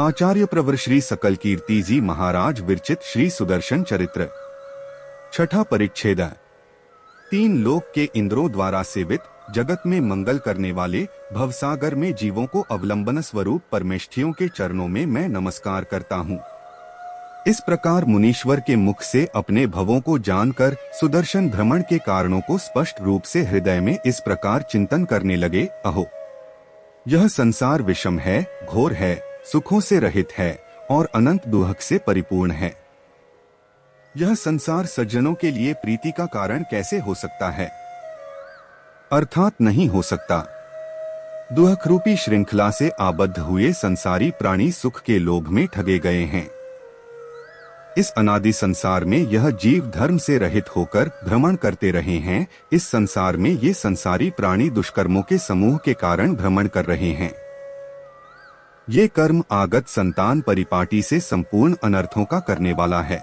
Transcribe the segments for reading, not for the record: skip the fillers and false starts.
आचार्य प्रवर श्री सकल कीर्ति जी महाराज विरचित श्री सुदर्शन चरित्र। छठा परिच्छेद। तीन लोक के इंद्रों द्वारा सेवित, जगत में मंगल करने वाले, भवसागर में जीवों को अवलंबन स्वरूप परमेष्ठियों के चरणों में मैं नमस्कार करता हूँ। इस प्रकार मुनीश्वर के मुख से अपने भवों को जानकर सुदर्शन भ्रमण के कारणों को स्पष्ट रूप से हृदय में इस प्रकार चिंतन करने लगे। अहो, यह संसार विषम है, घोर है, सुखों से रहित है और अनंत दुहक से परिपूर्ण है। यह संसार सज्जनों के लिए प्रीति का कारण कैसे हो सकता है? अर्थात नहीं हो सकता। दुहक रूपी श्रृंखला से आबद्ध हुए संसारी प्राणी सुख के लोभ में ठगे गए हैं। इस अनादि संसार में यह जीव धर्म से रहित होकर भ्रमण करते रहे हैं। इस संसार में ये संसारी प्राणी दुष्कर्मों के समूह के कारण भ्रमण कर रहे हैं। ये कर्म आगत संतान परिपाटी से संपूर्ण अनर्थों का करने वाला है।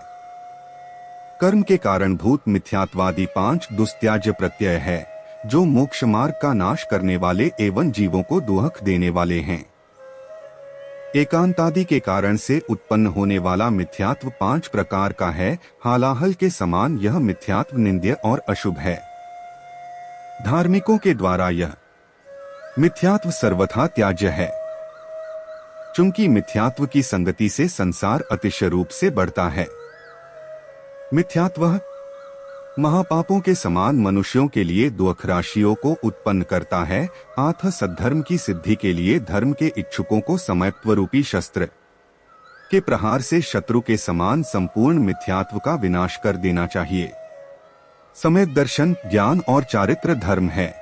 कर्म के कारण भूत मिथ्यात्वादी 5 दुस्त्याज्य प्रत्यय है, जो मोक्ष मार्ग का नाश करने वाले एवं जीवों को दुहक देने वाले हैं। एकांतादि के कारण से उत्पन्न होने वाला मिथ्यात्व 5 प्रकार का है। हालाहल के समान यह मिथ्यात्व निंद्य और अशुभ है। धार्मिकों के द्वारा यह मिथ्यात्व सर्वथा त्याज्य है, चूंकि मिथ्यात्व की संगति से संसार अतिशय रूप से बढ़ता है। मिथ्यात्व महापापों के समान मनुष्यों के लिए दुख राशियों को उत्पन्न करता है। आथ सद्धर्म की सिद्धि के लिए धर्म के इच्छुकों को समयत्व रूपी शस्त्र के प्रहार से शत्रु के समान संपूर्ण मिथ्यात्व का विनाश कर देना चाहिए। सम्यक दर्शन, ज्ञान और चारित्र धर्म है।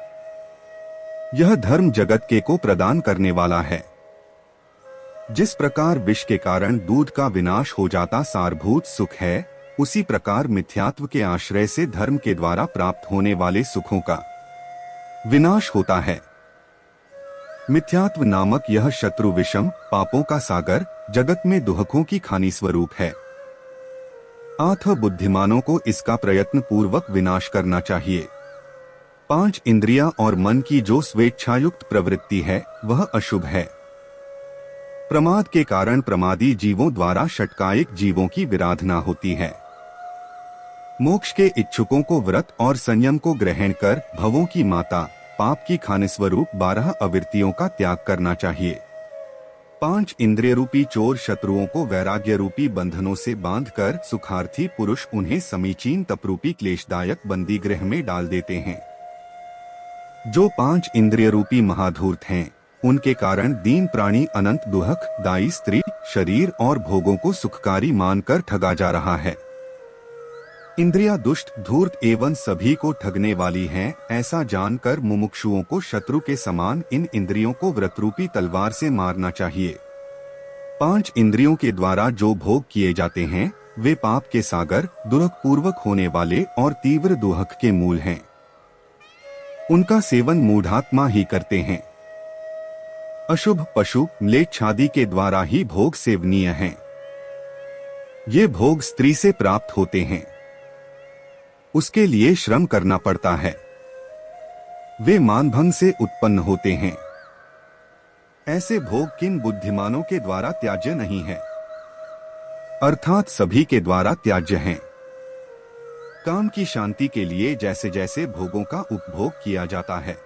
यह धर्म जगत के को प्रदान करने वाला है। जिस प्रकार विष के कारण दूध का विनाश हो जाता सारभूत सुख है, उसी प्रकार मिथ्यात्व के आश्रय से धर्म के द्वारा प्राप्त होने वाले सुखों का विनाश होता है। मिथ्यात्व नामक यह शत्रु विषम पापों का सागर जगत में दुहकों की खानी स्वरूप है। आथ बुद्धिमानों को इसका प्रयत्न पूर्वक विनाश करना चाहिए। 5 इंद्रियां और मन की जो स्वेच्छायुक्त प्रवृत्ति है वह अशुभ है। प्रमाद के कारण प्रमादी जीवों द्वारा षटकायिक जीवों की विराधना होती है। मोक्ष के इच्छुकों को व्रत और संयम को ग्रहण कर भवों की माता पाप की खाने स्वरूप 12 अविरतियों का त्याग करना चाहिए। 5 इंद्रिय रूपी चोर शत्रुओं को वैराग्य रूपी बंधनों से बांधकर सुखार्थी पुरुष उन्हें समीचीन तपरूपी क्लेशदायक बंदी गृह में डाल देते हैं। जो 5 इंद्रिय रूपी महाधूर्त हैं, उनके कारण दीन प्राणी अनंत दुहक दाई स्त्री शरीर और भोगों को सुखकारी मानकर ठगा जा रहा है। इंद्रियां दुष्ट धूर्त एवं सभी को ठगने वाली हैं, ऐसा जानकर मुमुक्षुओं को शत्रु के समान इन इंद्रियों को व्रतरूपी तलवार से मारना चाहिए। 5 इंद्रियों के द्वारा जो भोग किए जाते हैं वे पाप के सागर, दुहक पूर्वक होने वाले और तीव्र दुहक के मूल हैं। उनका सेवन मूढ़ात्मा ही करते हैं। अशुभ पशु म्लेच्छादि के द्वारा ही भोग सेवनीय हैं। ये भोग स्त्री से प्राप्त होते हैं, उसके लिए श्रम करना पड़ता है। वे मानभंग से उत्पन्न होते हैं। ऐसे भोग किन बुद्धिमानों के द्वारा त्याज्य नहीं है, अर्थात सभी के द्वारा त्याज्य हैं। काम की शांति के लिए जैसे जैसे भोगों का उपभोग किया जाता है,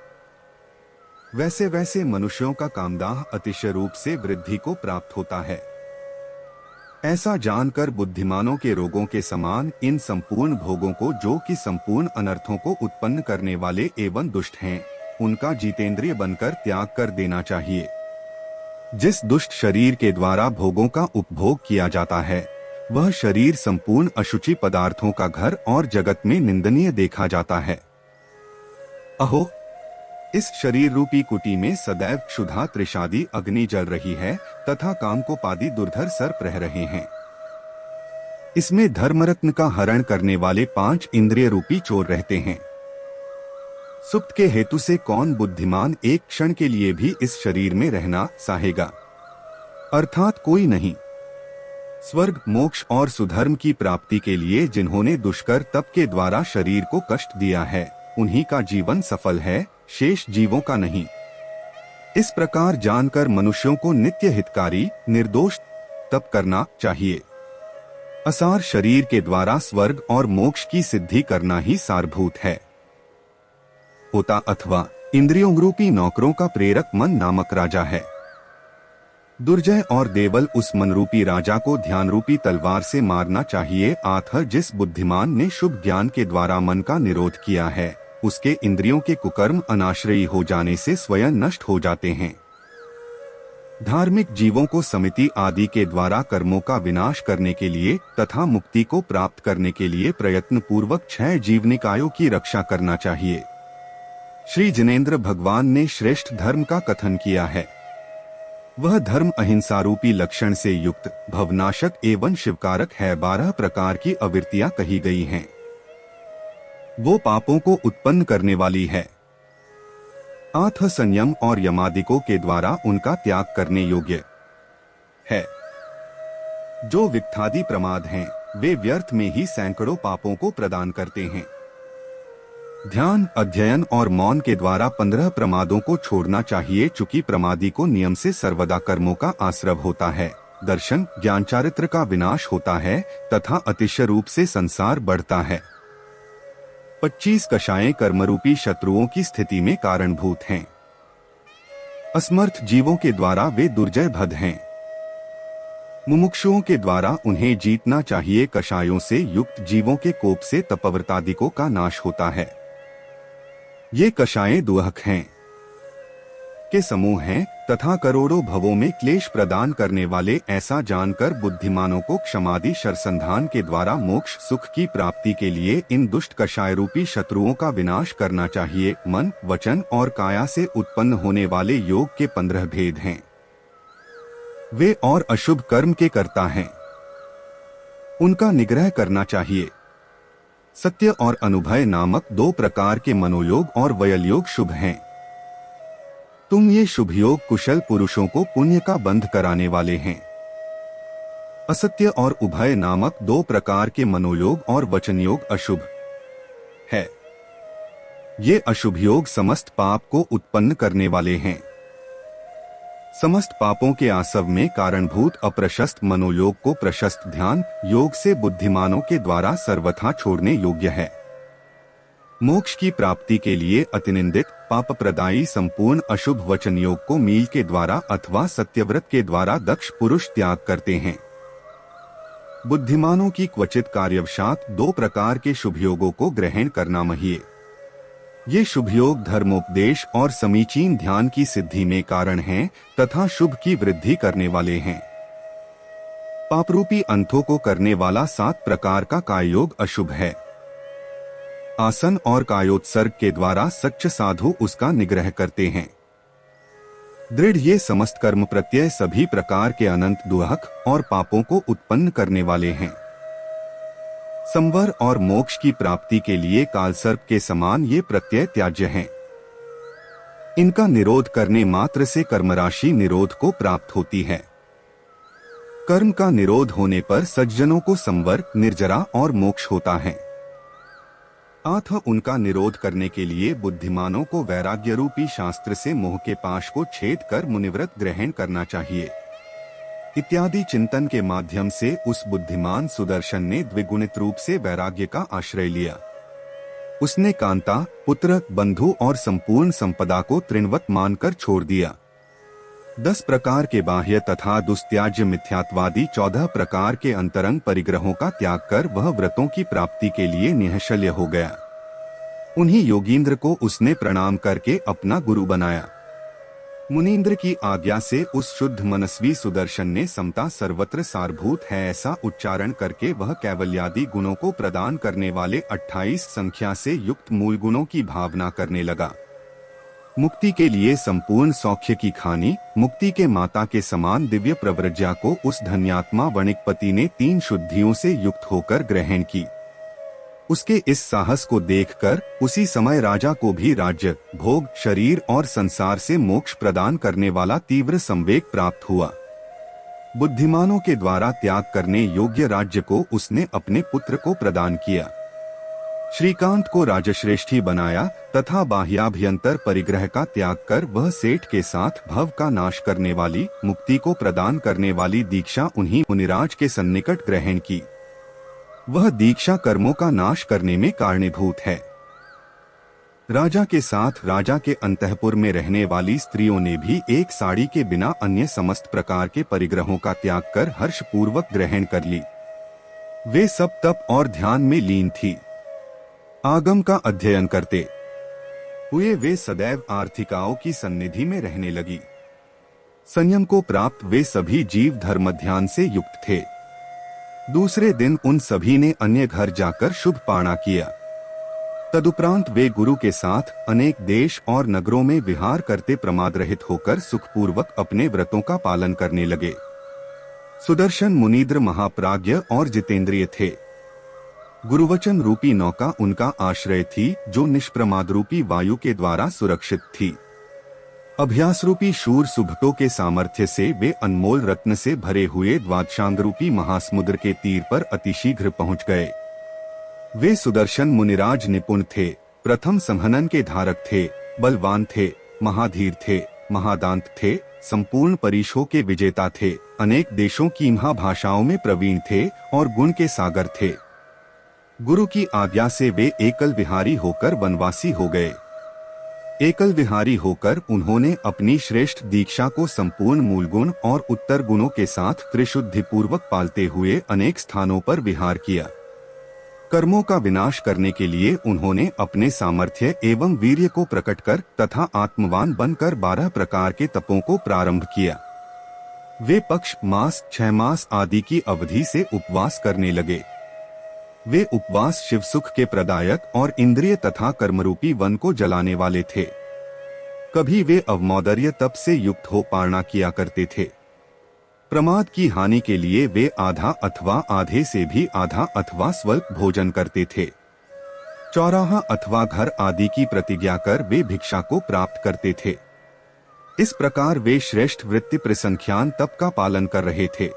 वैसे वैसे मनुष्यों का कामदाह अतिशय रूप से वृद्धि को प्राप्त होता है। ऐसा जानकर बुद्धिमानों के रोगों के समान इन संपूर्ण भोगों को, जो कि संपूर्ण अनर्थों को उत्पन्न करने वाले एवं दुष्ट हैं, उनका जितेंद्रिय बनकर त्याग कर देना चाहिए। जिस दुष्ट शरीर के द्वारा भोगों का उपभोग किया जाता है, वह शरीर संपूर्ण अशुचि पदार्थों का घर और जगत में निंदनीय देखा जाता है। अहो, इस शरीर रूपी कुटी में सदैव क्षुधा त्रिषादि अग्नि जल रही है तथा कामकोपादि दुर्धर सर्प रह रहे हैं। इसमें धर्मरत्न का हरण करने वाले 5 इंद्रिय रूपी चोर रहते हैं। सुप्त के हेतु से कौन बुद्धिमान एक क्षण के लिए भी इस शरीर में रहना चाहेगा? अर्थात कोई नहीं। स्वर्ग, मोक्ष और सुधर्म की प्राप्ति के लिए जिन्होंने दुष्कर तप के द्वारा शरीर को कष्ट दिया है, उन्हीं का जीवन सफल है, शेष जीवों का नहीं। इस प्रकार जानकर मनुष्यों को नित्य हितकारी निर्दोष तप करना चाहिए। असार शरीर के द्वारा स्वर्ग और मोक्ष की सिद्धि करना ही सारभूत है। होता अथवा इंद्रियों रूपी नौकरों का प्रेरक मन नामक राजा है। दुर्जय और देवल उस मन रूपी राजा को ध्यान रूपी तलवार से मारना चाहिए। अतः जिस बुद्धिमान ने शुभ ज्ञान के द्वारा मन का निरोध किया है, उसके इंद्रियों के कुकर्म अनाश्रयी हो जाने से स्वयं नष्ट हो जाते हैं। धार्मिक जीवों को समिति आदि के द्वारा कर्मों का विनाश करने के लिए तथा मुक्ति को प्राप्त करने के लिए प्रयत्न पूर्वक 6 जीवनिकायों की रक्षा करना चाहिए। श्री जिनेंद्र भगवान ने श्रेष्ठ धर्म का कथन किया है। वह धर्म अहिंसा रूपी लक्षण से युक्त, भवनाशक एवं शिवकारक है। 12 प्रकार की अवृत्तियां कही गई हैं। वो पापों को उत्पन्न करने वाली है। अतः संयम और यमादिकों के द्वारा उनका त्याग करने योग्य है। जो वित्तादि प्रमाद हैं, वे व्यर्थ में ही सैकड़ों पापों को प्रदान करते हैं। ध्यान, अध्ययन और मौन के द्वारा 15 प्रमादों को छोड़ना चाहिए, चूंकि प्रमादी को नियम से सर्वदा कर्मों का आश्रव होता है। दर्शन, ज्ञान, चारित्र का विनाश होता है तथा अतिशय रूप से संसार बढ़ता है। 25 कषायें कर्मरूपी शत्रुओं की स्थिति में कारणभूत हैं। असमर्थ जीवों के द्वारा वे दुर्जय भद हैं। मुमुक्षुओं के द्वारा उन्हें जीतना चाहिए। कषायों से युक्त जीवों के कोप से तपव्रतादिकों का नाश होता है। ये कषायें दुहक हैं के समूह हैं तथा करोड़ों भवों में क्लेश प्रदान करने वाले। ऐसा जानकर बुद्धिमानों को क्षमादि शरसंधान के द्वारा मोक्ष सुख की प्राप्ति के लिए इन दुष्ट कषाय रूपी शत्रुओं का विनाश करना चाहिए। मन, वचन और काया से उत्पन्न होने वाले योग के 15 भेद हैं। वे और अशुभ कर्म के कर्ता हैं, उनका निग्रह करना चाहिए। सत्य और अनुभय नामक 2 प्रकार के मनोयोग और वयल शुभ हैं। तुम ये शुभ योग कुशल पुरुषों को पुण्य का बंध कराने वाले हैं। असत्य और उभय नामक 2 प्रकार के मनोयोग और वचन योग अशुभ है। ये अशुभ योग समस्त पाप को उत्पन्न करने वाले हैं। समस्त पापों के आसव में कारणभूत अप्रशस्त मनोयोग को प्रशस्त ध्यान योग से बुद्धिमानों के द्वारा सर्वथा छोड़ने योग्य है। मोक्ष की प्राप्ति के लिए अतिनिंदित पाप प्रदायी संपूर्ण अशुभ वचन योग को मील के द्वारा अथवा सत्यव्रत के द्वारा दक्ष पुरुष त्याग करते हैं। बुद्धिमानों की क्वचित कार्यवशात 2 प्रकार के शुभ योगों को ग्रहण करना महिए। ये शुभ योग धर्मोपदेश और समीचीन ध्यान की सिद्धि में कारण हैं तथा शुभ की वृद्धि करने वाले हैं। पापरूपी अंधों को करने वाला 7 प्रकार का काययोग अशुभ है। आसन और कायोत्सर्ग के द्वारा सच्च साधु उसका निग्रह करते हैं। दृढ़ ये समस्त कर्म प्रत्यय सभी प्रकार के अनंत दुहक और पापों को उत्पन्न करने वाले हैं। संवर और मोक्ष की प्राप्ति के लिए कालसर्प के समान ये प्रत्यय त्याज्य हैं। इनका निरोध करने मात्र से कर्मराशि निरोध को प्राप्त होती है। कर्म का निरोध होने पर सज्जनों को संवर, निर्जरा और मोक्ष होता है। अतः उनका निरोध करने के लिए बुद्धिमानों को वैराग्य रूपी शास्त्र से मोह के पाश को छेद कर मुनिव्रत ग्रहण करना चाहिए। इत्यादि चिंतन के माध्यम से उस बुद्धिमान सुदर्शन ने द्विगुणित रूप से वैराग्य का आश्रय लिया। उसने कांता, पुत्र, बंधु और संपूर्ण संपदा को तृणवत मानकर छोड़ दिया। 10 प्रकार के बाह्य तथा दुस्त्याज्य मिथ्यात्वादी 14 प्रकार के अंतरंग परिग्रहों का त्याग कर वह व्रतों की प्राप्ति के लिए निःशल्य हो गया। उन्हीं योगींद्र को उसने प्रणाम करके अपना गुरु बनाया। मुनींद्र की आज्ञा से उस शुद्ध मनस्वी सुदर्शन ने समता सर्वत्र सारभूत है ऐसा उच्चारण करके वह कैवल्यादि गुणों को प्रदान करने वाले 28 संख्या से युक्त मूल गुणों की भावना करने लगा। मुक्ति के लिए संपूर्ण सौख्य की खानी, मुक्ति के माता के समान दिव्य प्रव्रज्या को उस धन्यात्मा वणिकपति ने 3 शुद्धियों से युक्त होकर ग्रहण की। उसके इस साहस को देखकर उसी समय राजा को भी राज्य, भोग, शरीर और संसार से मोक्ष प्रदान करने वाला तीव्र संवेग प्राप्त हुआ। बुद्धिमानों के द्वारा त्याग करने योग्य राज्य को उसने अपने पुत्र को प्रदान किया। श्रीकांत को राजश्रेष्ठी बनाया तथा बाह्याभ्यंतर परिग्रह का त्याग कर वह सेठ के साथ भव का नाश करने वाली, मुक्ति को प्रदान करने वाली दीक्षा उन्हीं मुनिराज के सन्निकट ग्रहण की। वह दीक्षा कर्मों का नाश करने में कारणीभूत है। राजा के साथ राजा के अंतःपुर में रहने वाली स्त्रियों ने भी एक साड़ी के बिना अन्य समस्त प्रकार के परिग्रहों का त्याग कर हर्षपूर्वक ग्रहण कर ली। वे सब तप और ध्यान में लीन थी। आगम का अध्ययन करते हुए वे सदैव आर्थिकाओं की सन्निधि में रहने लगी। संयम को प्राप्त वे सभी जीव धर्म ध्यान से युक्त थे। दूसरे दिन उन सभी ने अन्य घर जाकर शुभ पारणा किया। तदुपरांत वे गुरु के साथ अनेक देश और नगरों में विहार करते प्रमाद रहित होकर सुखपूर्वक अपने व्रतों का पालन करने लगे। सुदर्शन मुनीन्द्र महाप्राज्ञ और जितेंद्रिय थे। गुरुवचन रूपी नौका उनका आश्रय थी, जो निष्प्रमाद रूपी वायु के द्वारा सुरक्षित थी। अभ्यास रूपी शूर सुभटों के सामर्थ्य से वे अनमोल रत्न से भरे हुए द्वादशांग रूपी महासमुद्र के तीर पर अतिशीघ्र पहुंच गए। वे सुदर्शन मुनिराज निपुण थे, प्रथम संहनन के धारक थे, बलवान थे, महाधीर थे, महादांत थे, संपूर्ण परीक्षों के विजेता थे, अनेक देशों की महाभाषाओं में प्रवीण थे और गुण के सागर थे। गुरु की आज्ञा से वे एकल विहारी होकर वनवासी हो गए। एकल विहारी होकर उन्होंने अपनी श्रेष्ठ दीक्षा को संपूर्ण मूल गुण और उत्तर गुणों के साथ त्रिशुद्धि पूर्वक पालते हुए अनेक स्थानों पर विहार किया। कर्मों का विनाश करने के लिए उन्होंने अपने सामर्थ्य एवं वीर्य को प्रकट कर तथा आत्मवान बनकर 12 प्रकार के तपों को प्रारंभ किया। वे पक्ष, मास, 6 मास आदि की अवधि से उपवास करने लगे। वे उपवास शिव सुख के प्रदायक और इंद्रिय तथा कर्मरूपी वन को जलाने वाले थे। कभी वे अवमौदर्य तप से युक्त हो पारणा किया करते थे। प्रमाद की हानि के लिए वे आधा अथवा आधे से भी आधा अथवा स्वल्प भोजन करते थे। चौराहा अथवा घर आदि की प्रतिज्ञा कर वे भिक्षा को प्राप्त करते थे। इस प्रकार वे श्रेष्ठ वृत्ति प्रसंख्यान तप का पालन कर रहे थे।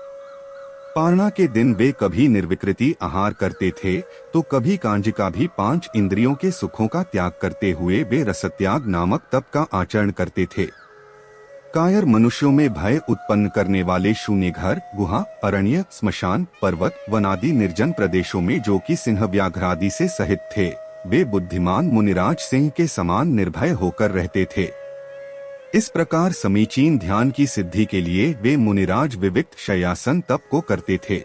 पारणा के दिन वे कभी निर्विकृति आहार करते थे तो कभी कांजिका भी 5 इंद्रियों के सुखों का त्याग करते हुए वे रसत्याग नामक तप का आचरण करते थे। कायर मनुष्यों में भय उत्पन्न करने वाले शून्य घर, गुहा, अरण्य, स्मशान, पर्वत, वनादि निर्जन प्रदेशों में जो कि सिंह व्याघ्र आदि से सहित थे, वे बुद्धिमान मुनिराज सिंह के समान निर्भय होकर रहते थे। इस प्रकार समीचीन ध्यान की सिद्धि के लिए वे मुनिराज विविक्त शय्यासन तप को करते थे।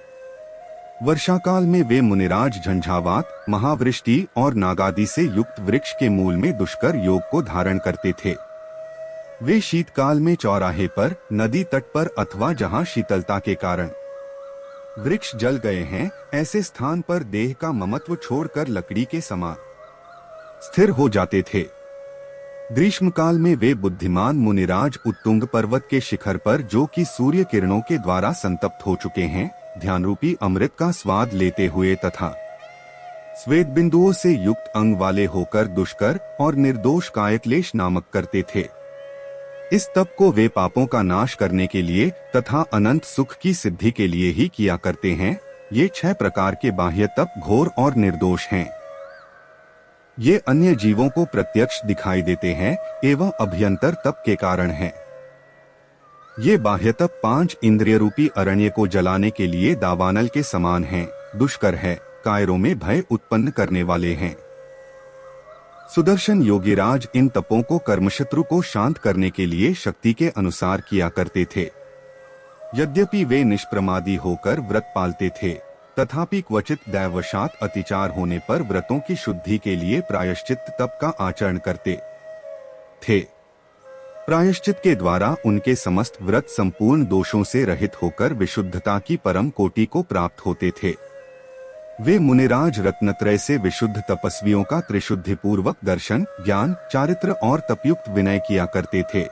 वर्षाकाल में वे मुनिराज झंझावात, महावृष्टि और नागादि से युक्त वृक्ष के मूल में दुष्कर योग को धारण करते थे। वे शीतकाल में चौराहे पर, नदी तट पर अथवा जहाँ शीतलता के कारण वृक्ष जल गए हैं, ऐसे स्थान पर देह का ममत्व छोड़कर लकड़ी के समान स्थिर हो जाते थे। ग्रीष्म काल में वे बुद्धिमान मुनिराज उत्तुंग पर्वत के शिखर पर, जो कि सूर्य किरणों के द्वारा संतप्त हो चुके हैं, ध्यान रूपी अमृत का स्वाद लेते हुए तथा श्वेत बिंदुओं से युक्त अंग वाले होकर दुष्कर और निर्दोष कायक्लेश नामक करते थे। इस तप को वे पापों का नाश करने के लिए तथा अनंत सुख की सिद्धि के लिए ही किया करते हैं। ये 6 प्रकार के बाह्य तप घोर और निर्दोष हैं। ये अन्य जीवों को प्रत्यक्ष दिखाई देते हैं एवं अभ्यंतर तप के कारण हैं। ये बाह्य तप 5 इंद्रिय रूपी अरण्य को जलाने के लिए दावानल के समान हैं, दुष्कर है, कायरों में भय उत्पन्न करने वाले हैं। सुदर्शन योगीराज इन तपों को कर्मशत्रु को शांत करने के लिए शक्ति के अनुसार किया करते थे। यद्यपि वे निष्प्रमादी होकर व्रत पालते थे, तथापि क्वचित दैववशात अतिचार होने पर व्रतों की शुद्धि के लिए प्रायश्चित तप का आचरण करते थे। प्रायश्चित के द्वारा उनके समस्त व्रत संपूर्ण दोषों से रहित होकर विशुद्धता की परम कोटि को प्राप्त होते थे। वे मुनिराज रत्नत्रय से विशुद्ध तपस्वियों का त्रिशुद्धि पूर्वक दर्शन, ज्ञान, चारित्र और तपयुक्त विनय किया करते थे।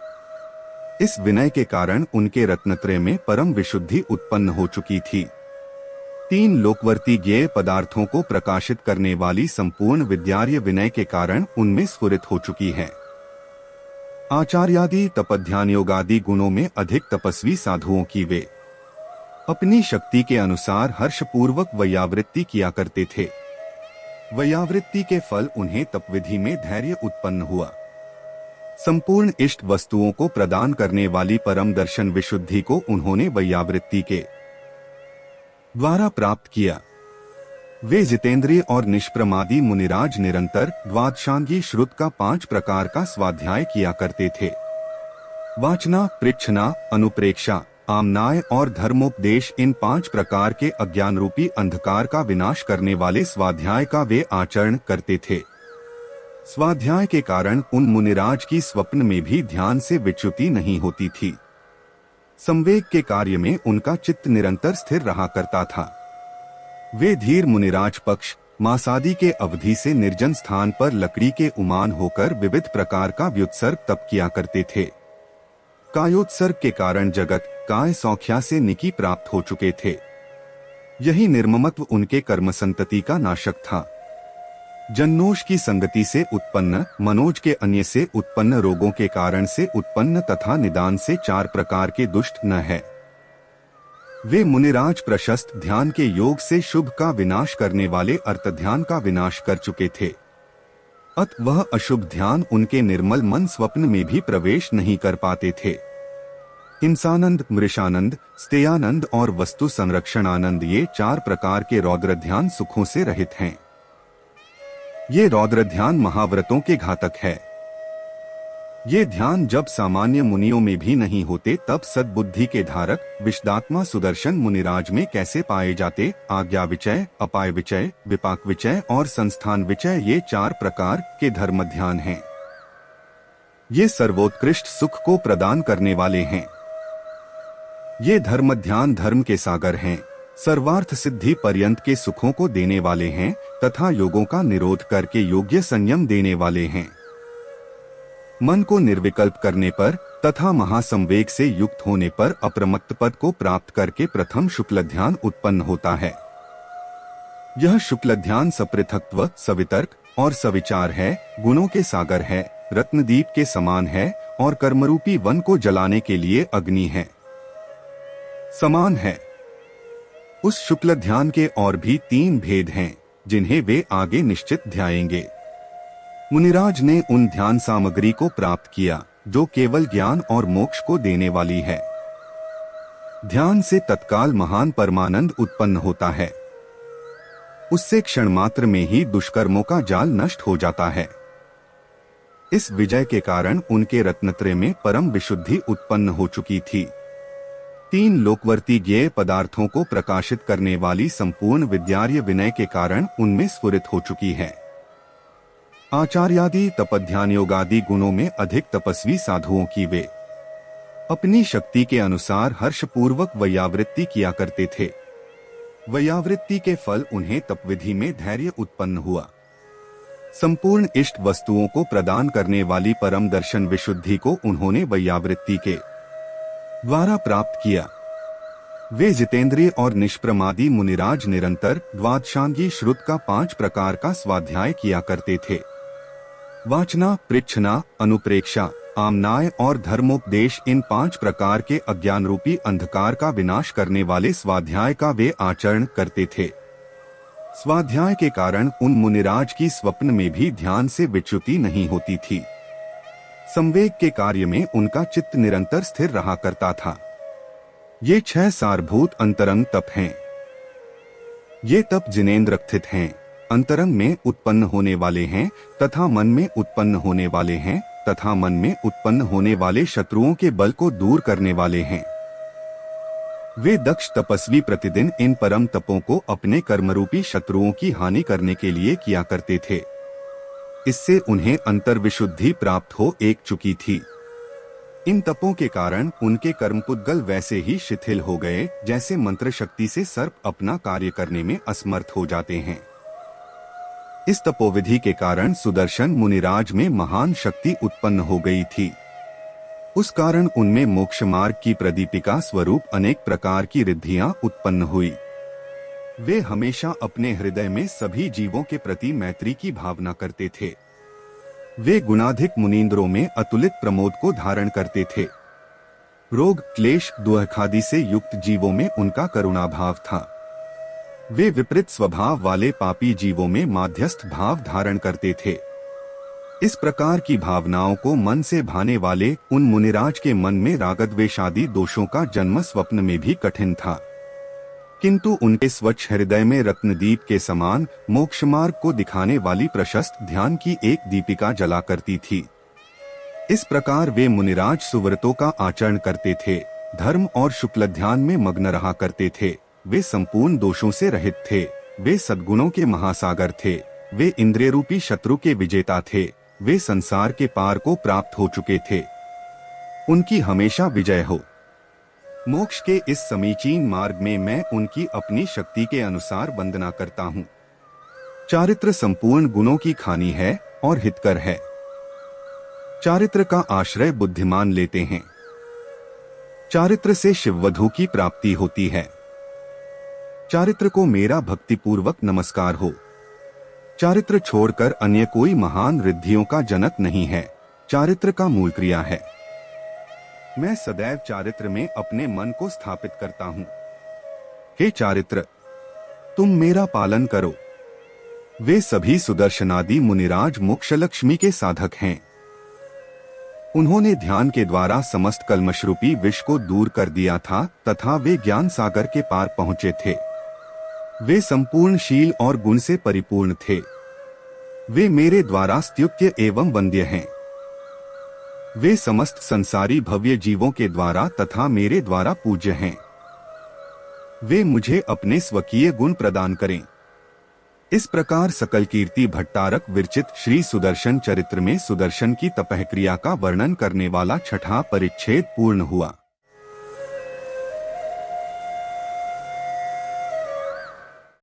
इस विनय के कारण उनके रत्नत्रय में परम विशुद्धि उत्पन्न हो चुकी थी। 3 लोकवर्ती ज्ञेय पदार्थों को प्रकाशित करने वाली संपूर्ण विद्यार्य विनय के कारण उनमें स्फुरित हो चुकी है। आचार्यादि तपध्यान योगादि गुणों में अधिक तपस्वी साधुओं की वे अपनी शक्ति के अनुसार हर्षपूर्वक वैयावृत्ति किया करते थे। वैयावृत्ति के फल उन्हें तपविधि में धैर्य उत्पन्न हुआ। संपूर्ण इष्ट वस्तुओं को प्रदान करने वाली परम दर्शन विशुद्धि को उन्होंने वैयावृत्ति के द्वारा प्राप्त किया। वे जितेंद्रिय और निष्प्रमादी मुनिराज निरंतर द्वादशांगी श्रुत का 5 प्रकार का स्वाध्याय किया करते थे। वाचना, पृच्छना, अनुप्रेक्षा, आमनाय और धर्मोपदेश, इन 5 प्रकार के अज्ञान रूपी अंधकार का विनाश करने वाले स्वाध्याय का वे आचरण करते थे। स्वाध्याय के कारण उन मुनिराज की स्वप्न में भी ध्यान से विच्युति नहीं होती थी। संवेग के कार्य में उनका चित्त निरंतर स्थिर रहा करता था। वे धीर मुनिराज पक्ष मासादि के अवधि से निर्जन स्थान पर लकड़ी के उमान होकर विविध प्रकार का व्युत्सर्ग तप किया करते थे। कायोत्सर्ग के कारण जगत काय सौख्या से निकी प्राप्त हो चुके थे। यही निर्ममत्व उनके कर्म संतति का नाशक था। जन्नोष की संगति से उत्पन्न, मनोज के अन्य से उत्पन्न रोगों के कारण से उत्पन्न तथा निदान से 4 प्रकार के दुष्ट न है। वे मुनिराज प्रशस्त ध्यान के योग से शुभ का विनाश करने वाले अर्थ ध्यान का विनाश कर चुके थे। अत वह अशुभ ध्यान उनके निर्मल मन स्वप्न में भी प्रवेश नहीं कर पाते थे। हिंसानंद, मृषानंद, स्तेयानंद और वस्तु संरक्षण आनंद, ये 4 प्रकार के रौद्र ध्यान सुखों से रहित हैं। ये रौद्र ध्यान महाव्रतों के घातक है। ये ध्यान जब सामान्य मुनियों में भी नहीं होते तब सद्बुद्धि के धारक विशदात्मा सुदर्शन मुनिराज में कैसे पाए जाते। आज्ञा विचय, अपाय विचय, विपाक विचय और संस्थान विचय, ये 4 प्रकार के धर्म ध्यान हैं। ये सर्वोत्कृष्ट सुख को प्रदान करने वाले हैं। ये धर्म ध्यान धर्म के सागर हैं, सर्वार्थ सिद्धि पर्यंत के सुखों को देने वाले हैं तथा योगों का निरोध करके योग्य संयम देने वाले हैं। मन को निर्विकल्प करने पर तथा महासंवेग से युक्त होने पर अप्रमत्त पद को प्राप्त करके प्रथम शुक्ल ध्यान उत्पन्न होता है। यह शुक्ल ध्यान सपृथक्त्व, सवितर्क और सविचार है, गुणों के सागर है, रत्नदीप के समान है और कर्मरूपी वन को जलाने के लिए अग्नि है, समान है। उस शुक्ल ध्यान के और भी 3 भेद हैं जिन्हें वे आगे निश्चित ध्याएंगे। मुनिराज ने उन ध्यान सामग्री को प्राप्त किया जो केवल ज्ञान और मोक्ष को देने वाली है। ध्यान से तत्काल महान परमानंद उत्पन्न होता है। उससे क्षण मात्र में ही दुष्कर्मों का जाल नष्ट हो जाता है। इस विजय के कारण उनके रत्नत्रय में परम विशुद्धि उत्पन्न हो चुकी थी। 3 लोकवर्ती ज्ञेय पदार्थों को प्रकाशित करने वाली संपूर्ण विद्यार्य विनय के कारण उनमें स्फुरित हो चुकी है। आचार्यादि तपध्यान योगादि गुणों में अधिक तपस्वी साधुओं की वे अपनी शक्ति के अनुसार हर्षपूर्वक वैयावृत्ति किया करते थे। वैयावृत्ति के फल उन्हें तपविधि में धैर्य उत्पन्न हुआ। संपूर्ण इष्ट वस्तुओं को प्रदान करने वाली परम दर्शन विशुद्धि को उन्होंने वैयावृत्ति के द्वारा प्राप्त किया। वे जितेंद्रिय और निष्प्रमादी मुनिराज निरंतर द्वादशांगी श्रुत का 5 प्रकार का स्वाध्याय किया करते थे। वाचना, पृच्छना, अनुप्रेक्षा, आमनाय और धर्मोपदेश, इन 5 प्रकार के अज्ञान रूपी अंधकार का विनाश करने वाले स्वाध्याय का वे आचरण करते थे। स्वाध्याय के कारण उन मुनिराज की स्वप्न में भी ध्यान से विच्युति नहीं होती थी। संवेग के कार्य में उनका चित्त निरंतर स्थिर रहा करता था। ये 6 सारभूत अंतरंग तप हैं। ये तप जिनेंद्रस्थित हैं, अंतरंग में उत्पन्न होने वाले हैं तथा मन में उत्पन्न होने वाले हैं तथा मन में उत्पन्न होने वाले शत्रुओं के बल को दूर करने वाले हैं। वे दक्ष तपस्वी प्रतिदिन इन परम तपों को अपने कर्मरूपी शत्रुओं की हानि करने के लिए किया करते थे। इससे उन्हें अंतर्विशुद्धि प्राप्त हो एक चुकी थी। इन तपों के कारण उनके कर्मपुद्गल वैसे ही शिथिल हो गए जैसे मंत्र शक्ति से सर्प अपना कार्य करने में असमर्थ हो जाते हैं। इस तपोविधि के कारण सुदर्शन मुनिराज में महान शक्ति उत्पन्न हो गई थी। उस कारण उनमें मोक्ष मार्ग की प्रदीपिका स्वरूप अनेक प्रकार की रिद्धियां उत्पन्न हुई। वे हमेशा अपने हृदय में सभी जीवों के प्रति मैत्री की भावना करते थे। वे गुणाधिक मुनींद्रों में अतुलित प्रमोद को धारण करते थे। रोग, क्लेश, दुःखादि से युक्त जीवों में उनका करुणा भाव था। वे विपरीत स्वभाव वाले पापी जीवों में माध्यस्थ भाव धारण करते थे। इस प्रकार की भावनाओं को मन से भाने वाले उन मुनिराज के मन में रागद्वेषादि दोषों का जन्म स्वप्न में भी कठिन था, किंतु उनके स्वच्छ हृदय में रत्नदीप के समान मोक्ष मार्ग को दिखाने वाली प्रशस्त ध्यान की एक दीपिका जला करती थी। इस प्रकार वे मुनिराज सुव्रतों का आचरण करते थे, धर्म और शुक्ल ध्यान में मग्न रहा करते थे। वे संपूर्ण दोषों से रहित थे, वे सद्गुणों के महासागर थे, वे इंद्रिय रूपी शत्रु के विजेता थे, वे संसार के पार को प्राप्त हो चुके थे। उनकी हमेशा विजय हो। मोक्ष के इस समीचीन मार्ग में मैं उनकी अपनी शक्ति के अनुसार वंदना करता हूँ। चारित्र संपूर्ण गुणों की खानी है और हितकर है। चारित्र का आश्रय बुद्धिमान लेते हैं। चारित्र से शिववधू की प्राप्ति होती है। चारित्र को मेरा भक्तिपूर्वक नमस्कार हो। चारित्र छोड़कर अन्य कोई महान रिद्धियों का जनक नहीं है। चारित्र का मूल क्रिया है। मैं सदैव चारित्र में अपने मन को स्थापित करता हूँ। हे चारित्र, तुम मेरा पालन करो। वे सभी सुदर्शनादि मुनिराज मोक्षलक्ष्मी के साधक हैं। उन्होंने ध्यान के द्वारा समस्त कल्मषरूपी विष को दूर कर दिया था तथा वे ज्ञान सागर के पार पहुंचे थे। वे संपूर्ण शील और गुण से परिपूर्ण थे। वे मेरे द्वारा स्तुत्य एवं वंद्य हैं। वे समस्त संसारी भव्य जीवों के द्वारा तथा मेरे द्वारा पूज्य हैं। वे मुझे अपने स्वकीय गुण प्रदान करें। इस प्रकार सकल कीर्ति भट्टारक विरचित श्री सुदर्शन चरित्र में सुदर्शन की तपःक्रिया का वर्णन करने वाला छठा परिच्छेद पूर्ण हुआ।